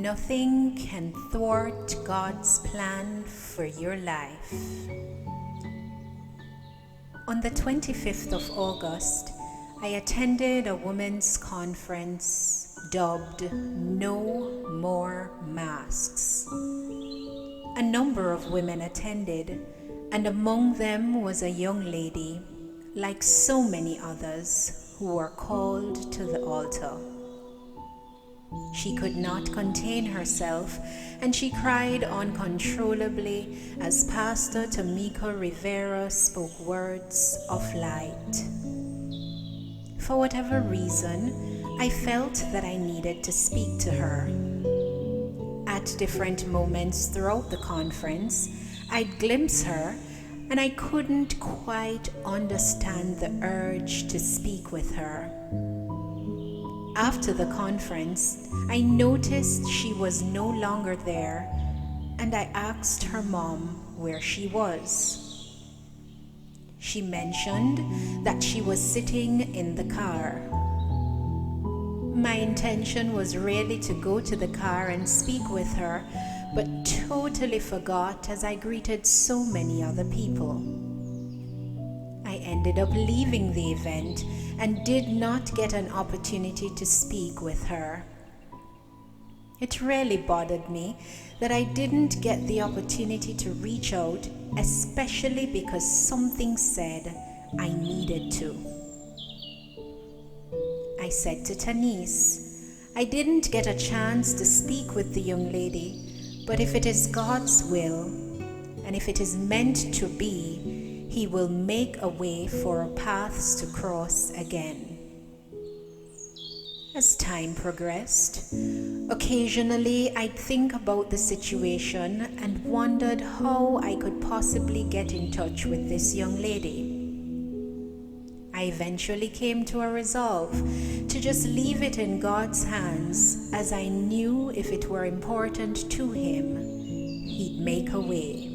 Nothing can thwart God's plan for your life. On the 25th of August, I attended a women's conference dubbed No More Masks. A number of women attended, and among them was a young lady, like so many others, who were called to the altar. She could not contain herself, and she cried uncontrollably as Pastor Tamika Rivera spoke words of light. For whatever reason, I felt that I needed to speak to her. At different moments throughout the conference, I'd glimpse her, and I couldn't quite understand the urge to speak with her. After the conference, I noticed she was no longer there, and I asked her mom where she was. She mentioned that she was sitting in the car. My intention was really to go to the car and speak with her, but totally forgot as I greeted so many other people. I ended up leaving the event and did not get an opportunity to speak with her. It really bothered me that I didn't get the opportunity to reach out, especially because something said I needed to. I said to Tanise, I didn't get a chance to speak with the young lady, but if it is God's will, and if it is meant to be, He will make a way for our paths to cross again. As time progressed, occasionally I'd think about the situation and wondered how I could possibly get in touch with this young lady. I eventually came to a resolve to just leave it in God's hands, as I knew if it were important to Him, He'd make a way.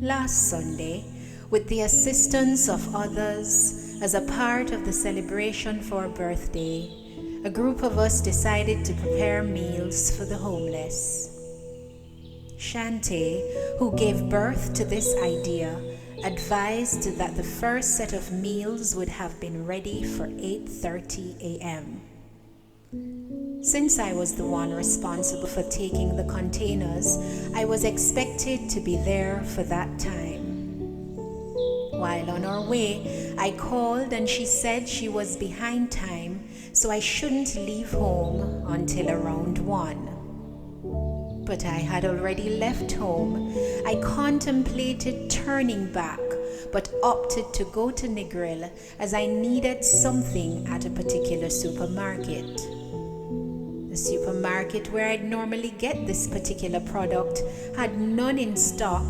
Last Sunday, with the assistance of others, as a part of the celebration for a birthday, a group of us decided to prepare meals for the homeless. Shante, who gave birth to this idea, advised that the first set of meals would have been ready for 8:30 a.m. Since I was the one responsible for taking the containers, I was expected to be there for that time. While on our way, I called and she said she was behind time, so I shouldn't leave home until around 1. But I had already left home. I contemplated turning back, but opted to go to Negril as I needed something at a particular supermarket. The supermarket where I'd normally get this particular product had none in stock,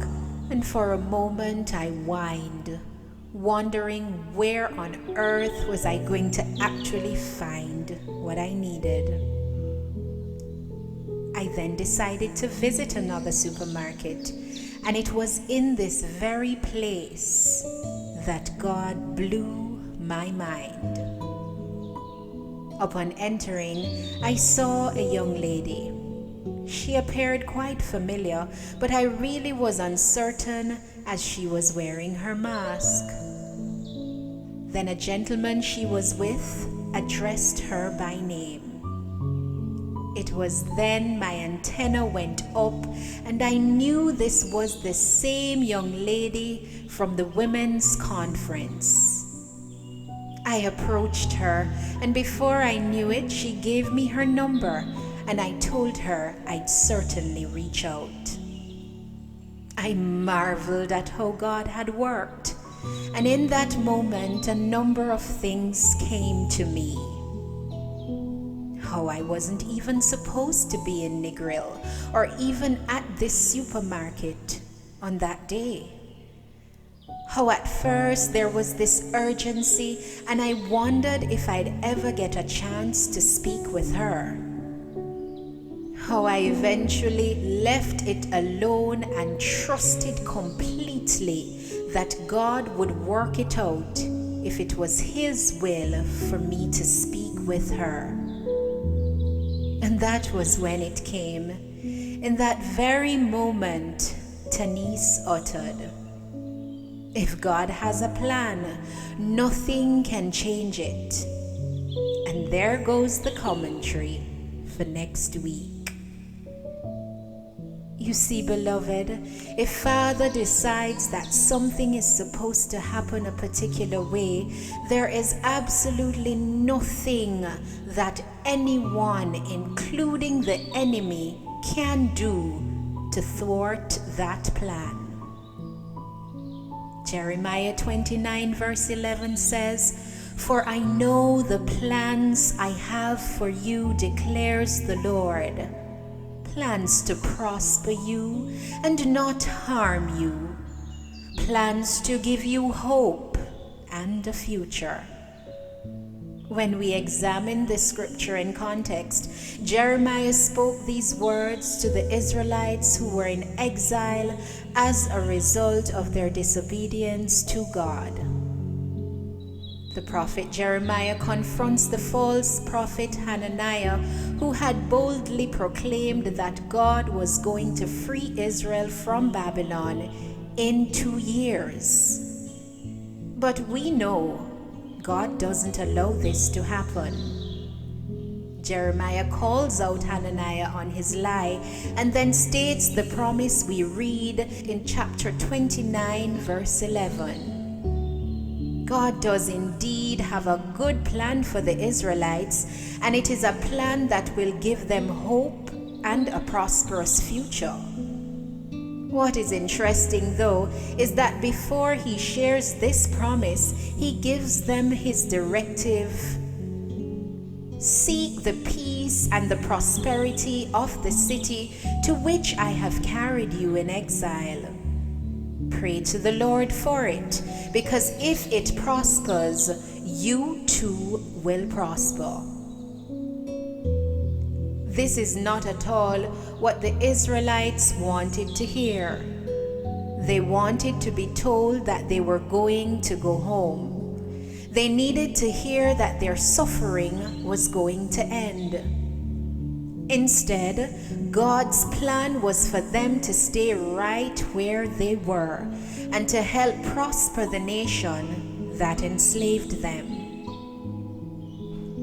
and for a moment I whined, wondering where on earth was I going to actually find what I needed. I then decided to visit another supermarket, and it was in this very place that God blew my mind. Upon entering, I saw a young lady. She appeared quite familiar, but I really was uncertain as she was wearing her mask. Then a gentleman she was with addressed her by name. It was then my antenna went up, and I knew this was the same young lady from the women's conference. I approached her, and before I knew it, she gave me her number, and I told her I'd certainly reach out. I marveled at how God had worked, and in that moment a number of things came to me. How I wasn't even supposed to be in Negril or even at this supermarket on that day. How at first there was this urgency, and I wondered if I'd ever get a chance to speak with her. How I eventually left it alone and trusted completely that God would work it out if it was His will for me to speak with her. And that was when it came. In that very moment, Tanise uttered, "If God has a plan, nothing can change it." And there goes the commentary for next week. You see, beloved, if Father decides that something is supposed to happen a particular way, there is absolutely nothing that anyone, including the enemy, can do to thwart that plan. Jeremiah 29 verse 11 says, "For I know the plans I have for you, declares the Lord. Plans to prosper you and not harm you. Plans to give you hope and a future." When we examine this scripture in context, Jeremiah spoke these words to the Israelites who were in exile as a result of their disobedience to God. The prophet Jeremiah confronts the false prophet Hananiah, who had boldly proclaimed that God was going to free Israel from Babylon in 2 years. But we know God doesn't allow this to happen. Jeremiah calls out Hananiah on his lie and then states the promise we read in chapter 29, verse 11. God does indeed have a good plan for the Israelites, and it is a plan that will give them hope and a prosperous future. What is interesting, though, is that before he shares this promise, he gives them his directive: "Seek the peace and the prosperity of the city to which I have carried you in exile. Pray to the Lord for it, because if it prospers, you too will prosper." This is not at all what the Israelites wanted to hear. They wanted to be told that they were going to go home. They needed to hear that their suffering was going to end. Instead, God's plan was for them to stay right where they were and to help prosper the nation that enslaved them.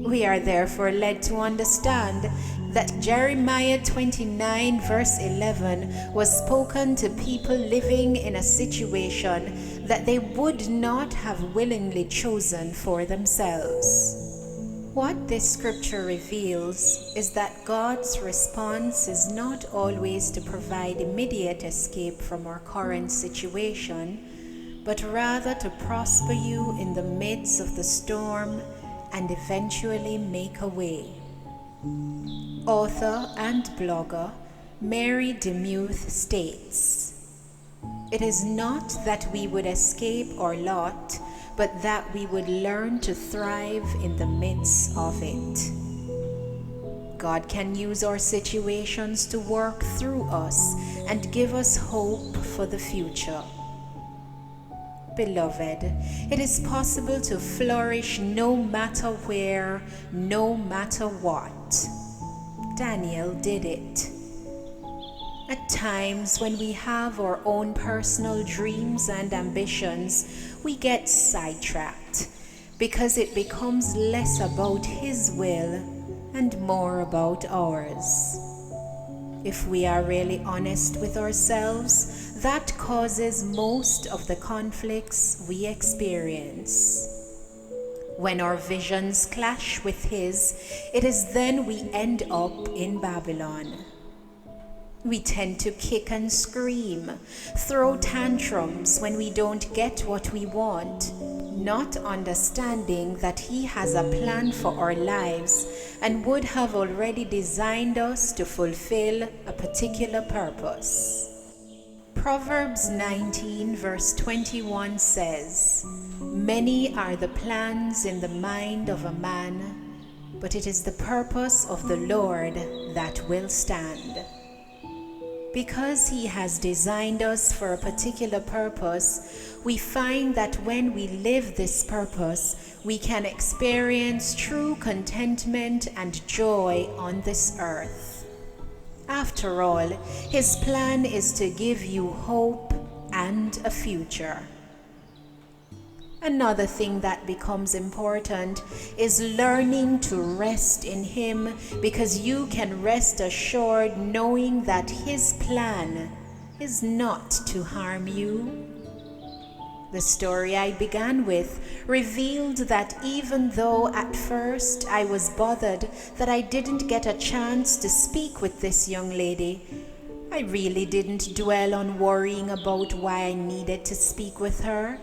We are therefore led to understand that Jeremiah 29 verse 11 was spoken to people living in a situation that they would not have willingly chosen for themselves. What this scripture reveals is that God's response is not always to provide immediate escape from our current situation, but rather to prosper you in the midst of the storm and eventually make a way. Author and blogger Mary DeMuth states, "It is not that we would escape our lot, but that we would learn to thrive in the midst of it." God can use our situations to work through us and give us hope for the future. Beloved, it is possible to flourish no matter where, no matter what. Daniel did it. At times when we have our own personal dreams and ambitions, we get sidetracked because it becomes less about His will and more about ours. If we are really honest with ourselves, that causes most of the conflicts we experience. When our visions clash with His, it is then we end up in Babylon. We tend to kick and scream, throw tantrums when we don't get what we want, not understanding that He has a plan for our lives and would have already designed us to fulfill a particular purpose. Proverbs 19 verse 21 says, "Many are the plans in the mind of a man, but it is the purpose of the Lord that will stand." Because He has designed us for a particular purpose, we find that when we live this purpose, we can experience true contentment and joy on this earth. After all, His plan is to give you hope and a future. Another thing that becomes important is learning to rest in Him, because you can rest assured knowing that His plan is not to harm you. The story I began with revealed that even though at first I was bothered that I didn't get a chance to speak with this young lady, I really didn't dwell on worrying about why I needed to speak with her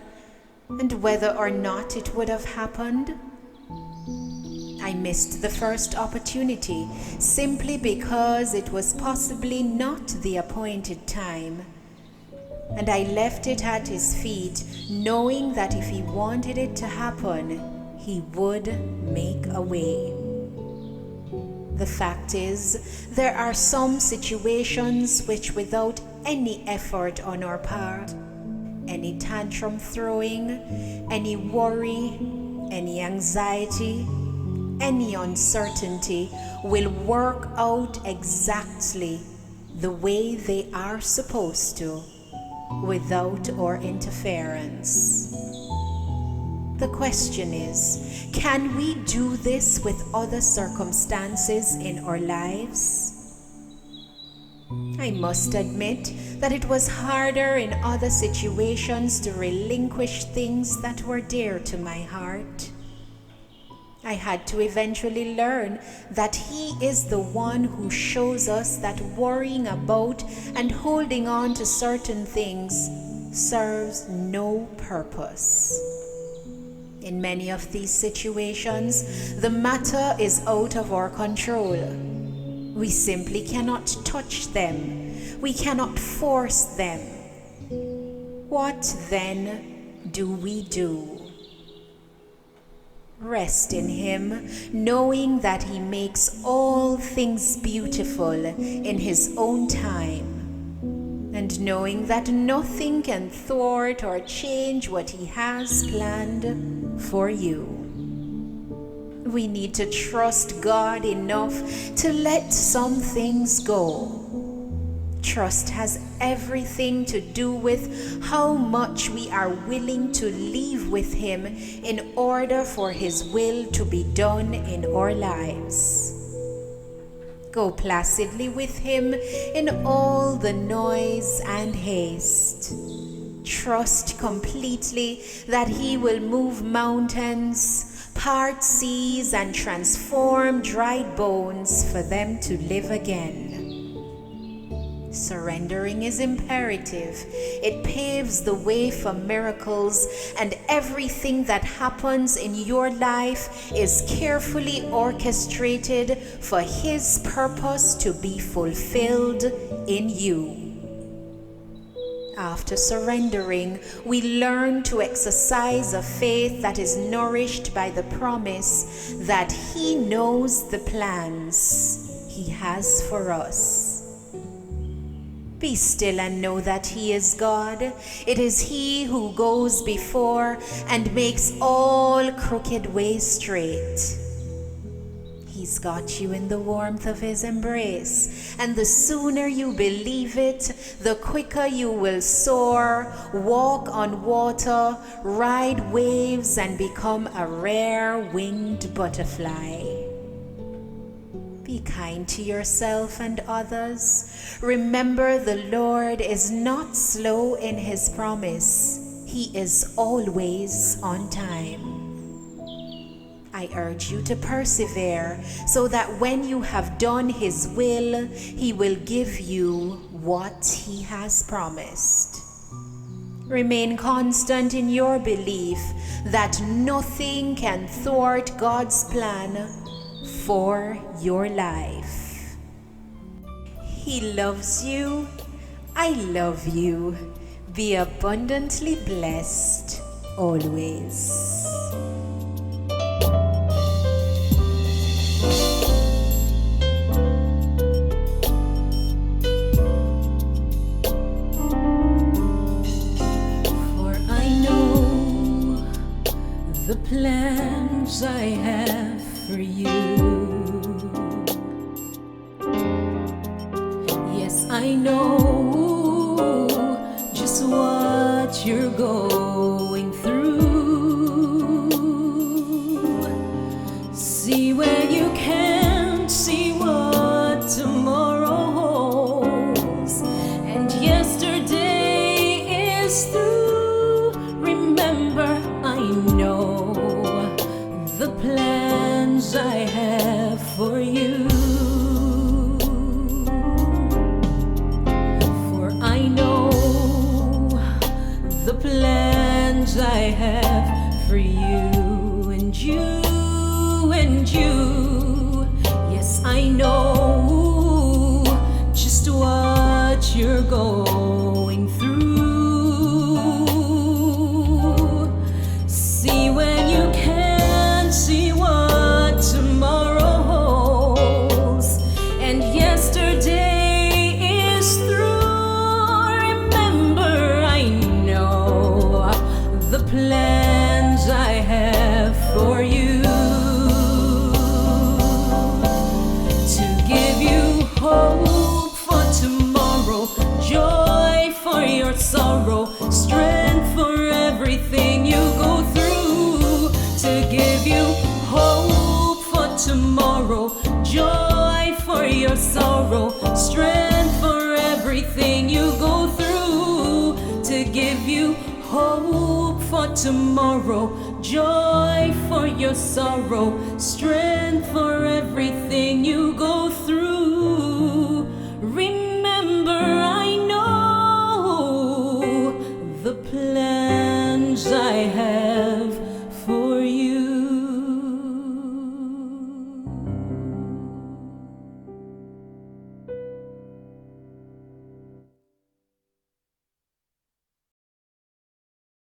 and whether or not it would have happened. I missed the first opportunity simply because it was possibly not the appointed time. And I left it at His feet, knowing that if He wanted it to happen, He would make a way. The fact is, there are some situations which, without any effort on our part, any tantrum throwing, any worry, any anxiety, any uncertainty, will work out exactly the way they are supposed to, without our interference. The question is, can we do this with other circumstances in our lives? I must admit that it was harder in other situations to relinquish things that were dear to my heart. I had to eventually learn that He is the one who shows us that worrying about and holding on to certain things serves no purpose. In many of these situations, the matter is out of our control. We simply cannot touch them. We cannot force them. What then do we do? Rest in Him, knowing that He makes all things beautiful in His own time, and knowing that nothing can thwart or change what He has planned for you. We need to trust God enough to let some things go. Trust has everything to do with how much we are willing to leave with Him in order for His will to be done in our lives. Go placidly with Him in all the noise and haste. Trust completely that He will move mountains, part seas, and transform dried bones for them to live again. Surrendering is imperative. It paves the way for miracles, and everything that happens in your life is carefully orchestrated for His purpose to be fulfilled in you. After surrendering, we learn to exercise a faith that is nourished by the promise that He knows the plans He has for us. Be still and know that He is God. It is He who goes before and makes all crooked ways straight. He's got you in the warmth of His embrace, and the sooner you believe it, the quicker you will soar, walk on water, ride waves, and become a rare winged butterfly. Be kind to yourself and others. Remember, the Lord is not slow in His promise. He is always on time. I urge you to persevere so that when you have done His will, He will give you what He has promised. Remain constant in your belief that nothing can thwart God's plan for your life. He loves you. I love you. Be abundantly blessed always. The plans I have for you. Yes, I know just what you're going through. See when you can't see what tomorrow holds, and yesterday is through. Remember, I know the plans I have for you. For I know the plans I have for you and you and you. Yes, I know just what you're going through. See when you can't see what tomorrow holds, and yesterday is through. Remember, I know the plans I have for you, to give you hope for tomorrow, joy for your sorrow, strength for everything you go through. To give you hope for tomorrow, joy for your sorrow, strength for everything you go through. To give you hope for tomorrow, joy for your sorrow, strength for everything you go through.